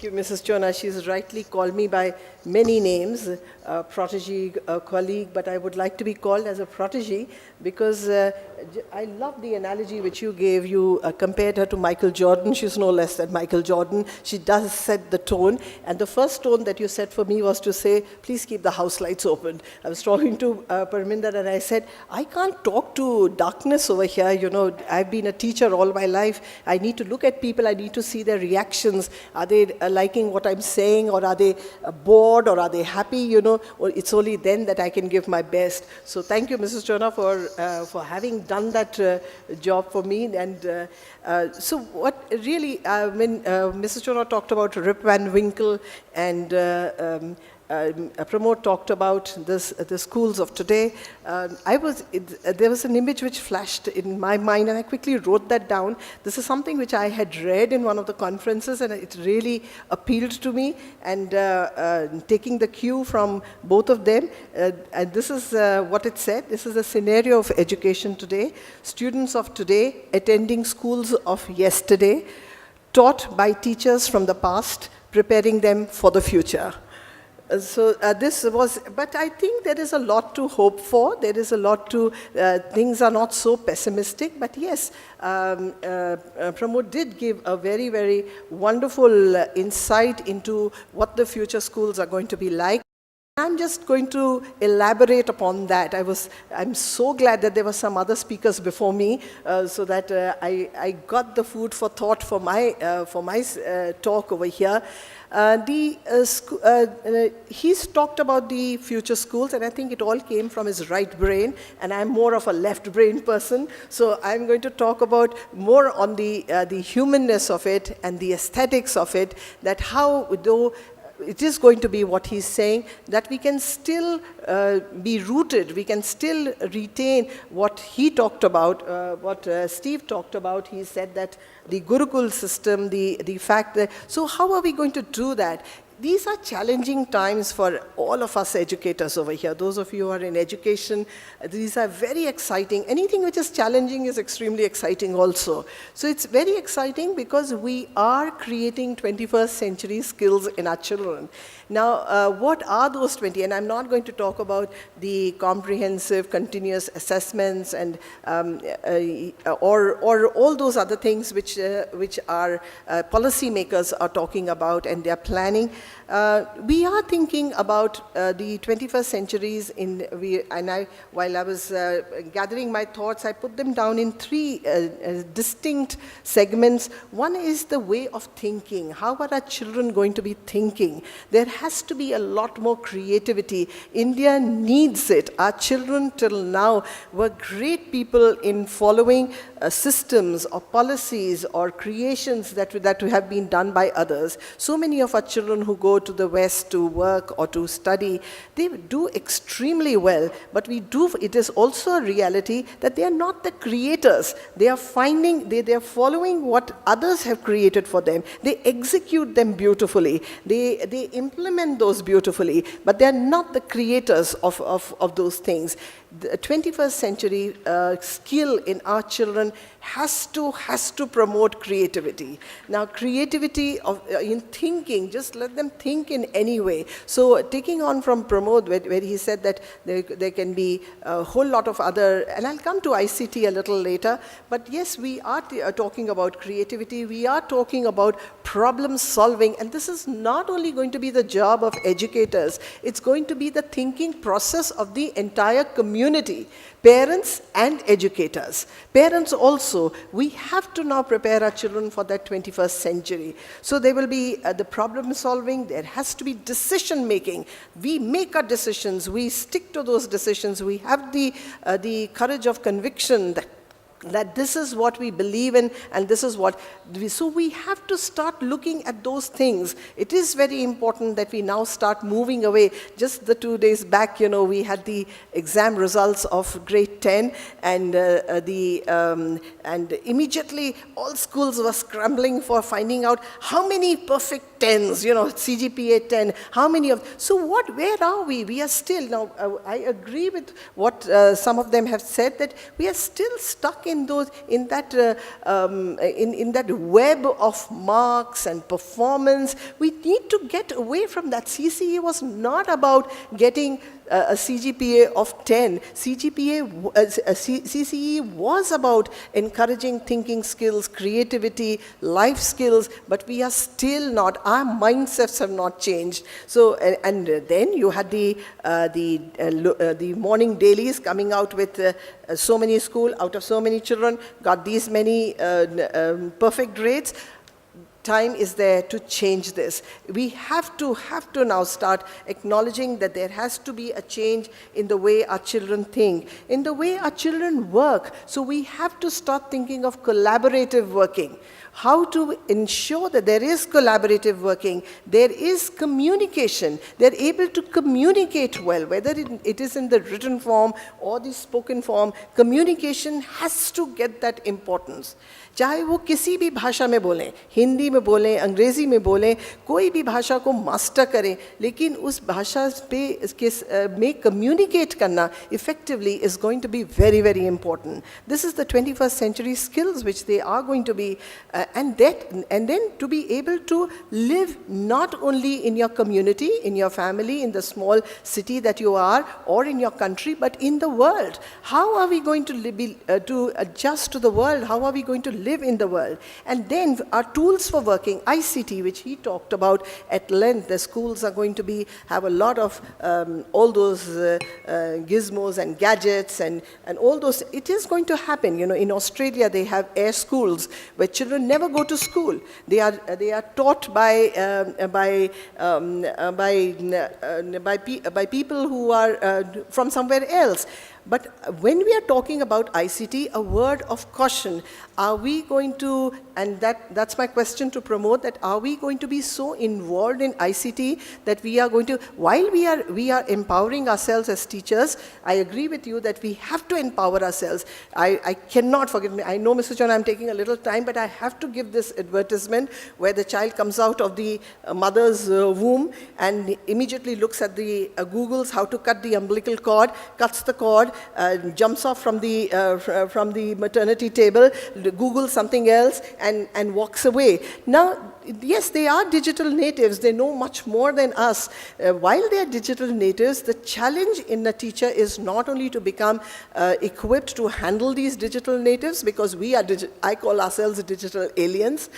Thank you, Mrs. Chona. She's rightly called me by many names, protege, colleague, but I would like to be called as a protege because I love the analogy which you gave. You compared her to Michael Jordan. She's no less than Michael Jordan. She does set the tone. And the first tone that you set for me was to say, please keep the house lights open. I was talking to Parminder and I said, I can't talk to darkness over here. You know, I've been a teacher all my life. I need to look at people. I need to see their reactions. Are they liking what I'm saying, or are they bored, or are they happy? You know, or it's only then that I can give my best. So thank you, Mrs. Chona, for having done that job for me. And so what really, when Mrs. Chona talked about Rip Van Winkle and Pramod talked about the schools of today. There was an image which flashed in my mind, and I quickly wrote that down. This is something which I had read in one of the conferences, and it really appealed to me. And taking the cue from both of them, and this is what it said. This is a scenario of education today. Students of today attending schools of yesterday, taught by teachers from the past, preparing them for the future. So this was, but I think there is a lot to hope for. There is a lot to, things are not so pessimistic, but yes, Pramod did give a very, very wonderful insight into what the future schools are going to be like. I'm just going to elaborate upon that. I'm so glad that there were some other speakers before me, so that I got the food for thought for my talk over here. He's talked about the future schools, and I think it all came from his right brain, and I'm more of a left brain person, so I'm going to talk about more on the humanness of it and the aesthetics of it, that how, though it is going to be what he's saying, that we can still be rooted, we can still retain what he talked about, what Steve talked about. He said that the Gurukul system, the fact that, so how are we going to do that? These are challenging times for all of us educators over here. Those of you who are in education, these are very exciting. Anything which is challenging is extremely exciting also. So it's very exciting because we are creating 21st century skills in our children. Now, what are those 20? And I'm not going to talk about the comprehensive continuous assessments and or all those other things which our policymakers are talking about and they're planning. We are thinking about the 21st centuries while I was gathering my thoughts, I put them down in three distinct segments. One is the way of thinking. How are our children going to be thinking? There has to be a lot more creativity. India needs it. Our children till now were great people in following systems or policies or creations that have been done by others. So many of our children who go to the West to work or to study, they do extremely well, but it is also a reality that they are not the creators. They are they are following what others have created for them. They execute them beautifully. They implement those beautifully, but they are not the creators of those things. The 21st century skill in our children has to promote creativity. Now, creativity in thinking, just let them think in any way. So, taking on from Pramod, where he said that there can be a whole lot of other, and I'll come to ICT a little later, but yes, we are talking about creativity, we are talking about problem solving, and this is not only going to be the job of educators, it's going to be the thinking process of the entire community. Parents and educators. Parents also, we have to now prepare our children for that 21st century. So there will be the problem solving, there has to be decision making. We make our decisions, we stick to those decisions, we have the courage of conviction that this is what we believe in and this is what so we have to start looking at those things. It is very important that we now start moving away. Just the 2 days back, you know, we had the exam results of grade 10 and and immediately all schools were scrambling for finding out how many perfect 10s, you know, CGPA 10, how many of, so where are we? We are still, now I agree with what some of them have said, that we are still stuck in that web of marks and performance. We need to get away from that. CCE was not about getting a CGPA of 10. CCE was about encouraging thinking skills, creativity, life skills, but we are still not, our mindsets have not changed. So, and then you had the morning dailies coming out with so many school, out of so many children, got these many perfect grades. Time is there to change this. We have to now start acknowledging that there has to be a change in the way our children think, in the way our children work. So we have to start thinking of collaborative working. How to ensure that there is collaborative working, there is communication, they're able to communicate well, whether it is in the written form or the spoken form. Communication has to get that importance. चाहे वो किसी भी भाषा में बोलें, हिंदी में बोलें, अंग्रेज़ी में बोलें, कोई भी भाषा को मास्टर करें, लेकिन उस भाषा में communicate करना effectively is going to be very, very important. This is the 21st century skills which they are going to be, and then to be able to live not only in your community, in your family, in the small city that you are, or in your country, but in the world. How are we going to to adjust to the world? How are we going to live in the world? And then our tools for working, ICT, which he talked about at length. The schools are going to have a lot of all those gizmos and gadgets and all those. It is going to happen. You know, in Australia they have air schools where children never go to school. They are taught by people who are from somewhere else. But when we are talking about ICT, a word of caution, are we going to, and that's my question to promote, that are we going to be so involved in ICT that we are going to, while we are empowering ourselves as teachers, I agree with you that we have to empower ourselves. I cannot forget, I know, Mr. John, I'm taking a little time, but I have to give this advertisement where the child comes out of the mother's womb and immediately looks at the Googles how to cut the umbilical cord, cuts the cord, jumps off from the maternity table, Googles something else, and walks away. Now, yes, they are digital natives. They know much more than us. While they are digital natives, the challenge in a teacher is not only to become equipped to handle these digital natives, because I call ourselves digital aliens.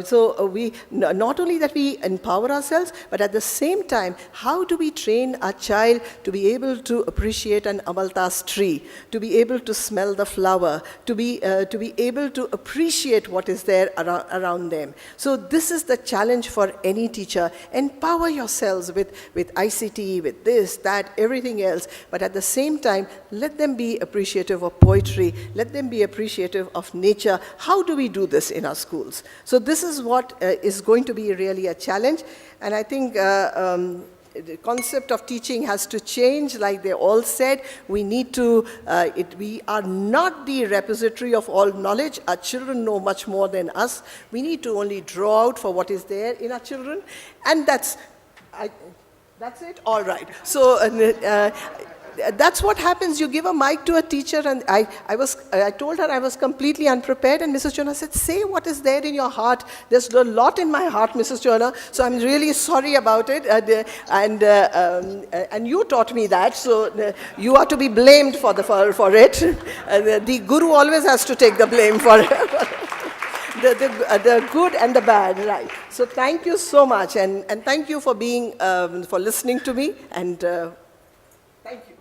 So we not only that we empower ourselves, but at the same time, how do we train our child to be able to appreciate an amaltas tree, to be able to smell the flower, to be able to appreciate what is there around them. So this is the challenge for any teacher. Empower yourselves with ICT, with this, that, everything else, but at the same time, let them be appreciative of poetry, let them be appreciative of nature. How do we do this in our schools? So this is what is going to be really a challenge, and I think the concept of teaching has to change. Like they all said, we need to, we are not the repository of all knowledge. Our children know much more than us. We need to only draw out for what is there in our children, and that's it? All right. So that's what happens. You give a mic to a teacher, and I told her I was completely unprepared, and Mrs. Chona said, say what is there in your heart. There's a lot in my heart, Mrs. Chona, so I'm really sorry about it, and you taught me that, so you are to be blamed for it. The guru always has to take the blame for it. The good and the bad, right. So thank you so much, and thank you for for listening to me, and thank you.